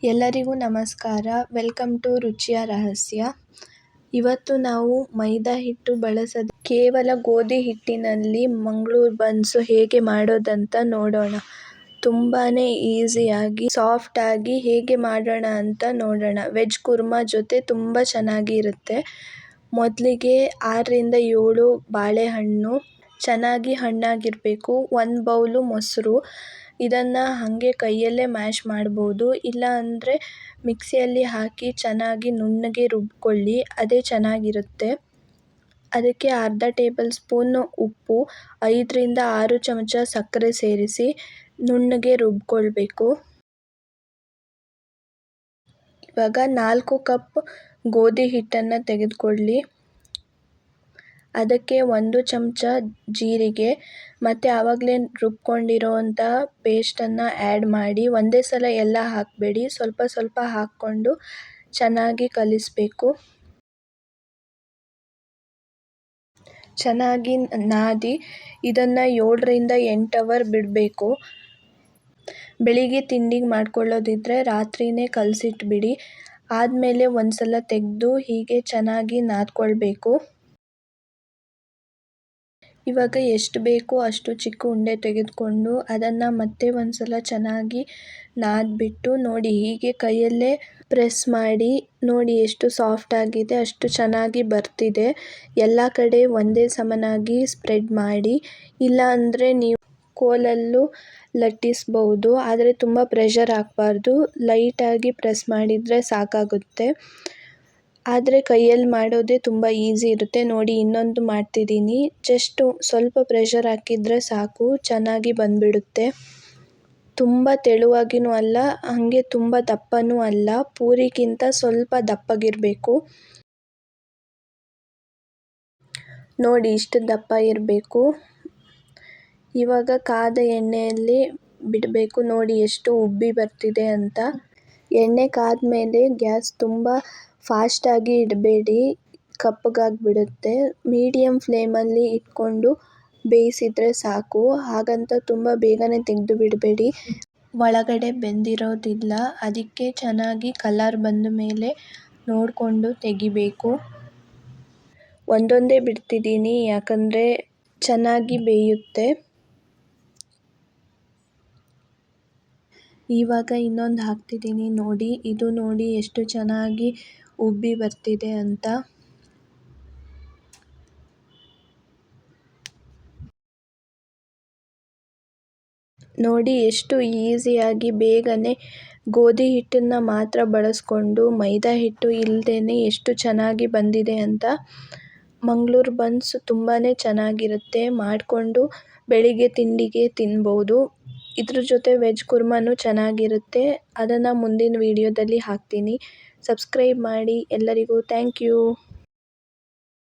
ಎಲ್ಲರಿಗೂ ನಮಸ್ಕಾರ. Welcome to ರುಚಿಯ ರಹಸ್ಯ. ಇವತ್ತು ನಾವು ಮೈದಾ ಹಿಟ್ಟು ಬಳಸದೆ ಕೇವಲ ಗೋಧಿ ಹಿಟ್ಟಿನಲ್ಲಿ ಮಂಗಳೂರು ಬನ್ಸ್ ಹೇಗೆ ಮಾಡೋದಂತ ನೋಡೋಣ. ತುಂಬಾನೇ ಈಸಿಯಾಗಿ ಸಾಫ್ಟಾಗಿ ಹೇಗೆ ಮಾಡೋಣ ಅಂತ ನೋಡೋಣ. ವೆಜ್ ಕುರ್ಮಾ ಜೊತೆ ತುಂಬ ಚೆನ್ನಾಗಿ ಇರುತ್ತೆ. ಮೊದಲಿಗೆ 6ರಿಂದ 7 ಬಾಳೆಹಣ್ಣು ಚೆನ್ನಾಗಿ ಹಣ್ಣಾಗಿರಬೇಕು. 1 ಬೌಲು ಮೊಸರು. ಇದನ್ನು ಹಾಗೆ ಕೈಯಲ್ಲೇ ಮ್ಯಾಶ್ ಮಾಡ್ಬೋದು, ಇಲ್ಲ ಅಂದರೆ ಮಿಕ್ಸಿಯಲ್ಲಿ ಹಾಕಿ ಚೆನ್ನಾಗಿ ನುಣ್ಣಗೆ ರುಬ್ಕೊಳ್ಳಿ, ಅದೇ ಚೆನ್ನಾಗಿರುತ್ತೆ. ಅದಕ್ಕೆ ಅರ್ಧ ಟೇಬಲ್ ಸ್ಪೂನ್ ಉಪ್ಪು, 5ರಿಂದ 6 ಚಮಚ ಸಕ್ಕರೆ ಸೇರಿಸಿ ನುಣ್ಣಗೆ ರುಬ್ಕೊಳ್ಬೇಕು. ಇವಾಗ 4 ಕಪ್ ಗೋಧಿ ಹಿಟ್ಟನ್ನು ತೆಗೆದುಕೊಳ್ಳಿ. ಅದಕ್ಕೆ 1 ಚಮಚ ಜೀರಿಗೆ ಮತ್ತು ಆವಾಗಲೇ ರುಬ್ಕೊಂಡಿರೋವಂಥ ಪೇಸ್ಟನ್ನು ಆ್ಯಡ್ ಮಾಡಿ. ಒಂದೇ ಸಲ ಎಲ್ಲ ಹಾಕಬೇಡಿ, ಸ್ವಲ್ಪ ಸ್ವಲ್ಪ ಹಾಕ್ಕೊಂಡು ಚೆನ್ನಾಗಿ ಕಲಿಸಬೇಕು. ಚೆನ್ನಾಗಿ ನಾದಿ ಇದನ್ನು 7ರಿಂದ 8 ಅವರ್ ಬಿಡಬೇಕು. ಬೆಳಿಗ್ಗೆ ತಿಂಡಿಗೆ ಮಾಡ್ಕೊಳ್ಳೋದಿದ್ರೆ ರಾತ್ರಿಯೇ ಕಲಸಿಟ್ಬಿಡಿ. ಆದಮೇಲೆ ಒಂದು ಸಲ ತೆಗೆದು ಹೀಗೆ ಚೆನ್ನಾಗಿ ನಾದ್ಕೊಳ್ಬೇಕು. ಇವಾಗ ಎಷ್ಟು ಬೇಕೋ ಅಷ್ಟು ಚಿಕ್ಕ ಉಂಡೆ ತೆಗೆದುಕೊಂಡು ಅದನ್ನು ಮತ್ತೆ ಒಂದು ಸಲ ಚೆನ್ನಾಗಿ ನಾದ್ಬಿಟ್ಟು ನೋಡಿ, ಹೀಗೆ ಕೈಯಲ್ಲೇ ಪ್ರೆಸ್ ಮಾಡಿ ನೋಡಿ ಎಷ್ಟು ಸಾಫ್ಟ್ ಆಗಿದೆ, ಅಷ್ಟು ಚೆನ್ನಾಗಿ ಬರ್ತಿದೆ. ಎಲ್ಲ ಕಡೆ ಒಂದೇ ಸಮನಾಗಿ ಸ್ಪ್ರೆಡ್ ಮಾಡಿ, ಇಲ್ಲ ಅಂದರೆ ನೀವು ಕೋಲಲ್ಲೂ ಲಟ್ಟಿಸ್ಬೋದು, ಆದರೆ ತುಂಬ ಪ್ರೆಷರ್ ಹಾಕಬಾರ್ದು. ಲೈಟಾಗಿ ಪ್ರೆಸ್ ಮಾಡಿದರೆ ಸಾಕಾಗುತ್ತೆ. ಆದರೆ ಕೈಯಲ್ಲಿ ಮಾಡೋದೇ ತುಂಬ ಈಸಿ ಇರುತ್ತೆ. ನೋಡಿ, ಇನ್ನೊಂದು ಮಾಡ್ತಿದ್ದೀನಿ. ಜಸ್ಟ್ ಸ್ವಲ್ಪ ಪ್ರೆಷರ್ ಹಾಕಿದರೆ ಸಾಕು, ಚೆನ್ನಾಗಿ ಬಂದುಬಿಡುತ್ತೆ. ತುಂಬ ತೆಳುವಾಗಿಯೂ ಅಲ್ಲ, ಹಾಗೆ ತುಂಬ ದಪ್ಪನೂ ಅಲ್ಲ, ಪೂರಿಗಿಂತ ಸ್ವಲ್ಪ ದಪ್ಪಗಿರಬೇಕು. ನೋಡಿ, ಇಷ್ಟು ದಪ್ಪ ಇರಬೇಕು. ಇವಾಗ ಕಾದ ಎಣ್ಣೆಯಲ್ಲಿ ಬಿಡಬೇಕು. ನೋಡಿ ಎಷ್ಟು ಉಬ್ಬಿ ಬರ್ತಿದೆ ಅಂತ. ಎಣ್ಣೆ ಕಾದ ಮೇಲೆ ಗ್ಯಾಸ್ ತುಂಬ ಫಾಸ್ಟಾಗಿ ಇಡಬೇಡಿ, ಕಪ್ಪಗಾಗಿಬಿಡುತ್ತೆ. ಮೀಡಿಯಮ್ ಫ್ಲೇಮಲ್ಲಿ ಇಟ್ಕೊಂಡು ಬೇಯಿಸಿದರೆ ಸಾಕು. ಹಾಗಂತ ತುಂಬ ಬೇಗನೆ ತೆಗೆದು ಬಿಡಬೇಡಿ, ಒಳಗಡೆ ಬೆಂದಿರೋದಿಲ್ಲ. ಅದಕ್ಕೆ ಚೆನ್ನಾಗಿ ಕಲರ್ ಬಂದ ಮೇಲೆ ನೋಡಿಕೊಂಡು ತೆಗಿಬೇಕು. ಒಂದೊಂದೇ ಬಿಡ್ತಿದ್ದೀನಿ, ಯಾಕಂದರೆ ಚೆನ್ನಾಗಿ ಬೇಯುತ್ತೆ. ಇವಾಗ ಇನ್ನೊಂದು ಹಾಕ್ತಿದ್ದೀನಿ. ನೋಡಿ, ಇದು ನೋಡಿ ಎಷ್ಟು ಚೆನ್ನಾಗಿ ಉಬ್ಬಿ ಬರ್ತಿದೆ ಅಂತ. ನೋಡಿ ಎಷ್ಟು ಈಸಿಯಾಗಿ ಬೇಗನೆ ಗೋಧಿ ಹಿಟ್ಟನ್ನು ಮಾತ್ರ ಬಳಸ್ಕೊಂಡು ಮೈದಾ ಹಿಟ್ಟು ಇಲ್ಲದೇ ಎಷ್ಟು ಚೆನ್ನಾಗಿ ಬಂದಿದೆ ಅಂತ. ಮಂಗಳೂರು ಬನ್ಸ್ ತುಂಬಾ ಚೆನ್ನಾಗಿರುತ್ತೆ. ಮಾಡಿಕೊಂಡು ಬೆಳಿಗ್ಗೆ ತಿಂಡಿಗೆ ತಿನ್ಬೋದು. ಇದ್ರ ಜೊತೆ ವೆಜ್ ಕುರ್ಮಾನು ಚೆನ್ನಾಗಿರುತ್ತೆ. ಅದನ್ನು ಮುಂದಿನ ವೀಡಿಯೋದಲ್ಲಿ ಹಾಕ್ತೀನಿ. ಸಬ್ಸ್ಕ್ರೈಬ್ ಮಾಡಿ. ಎಲ್ಲರಿಗೂ ಥ್ಯಾಂಕ್ ಯು.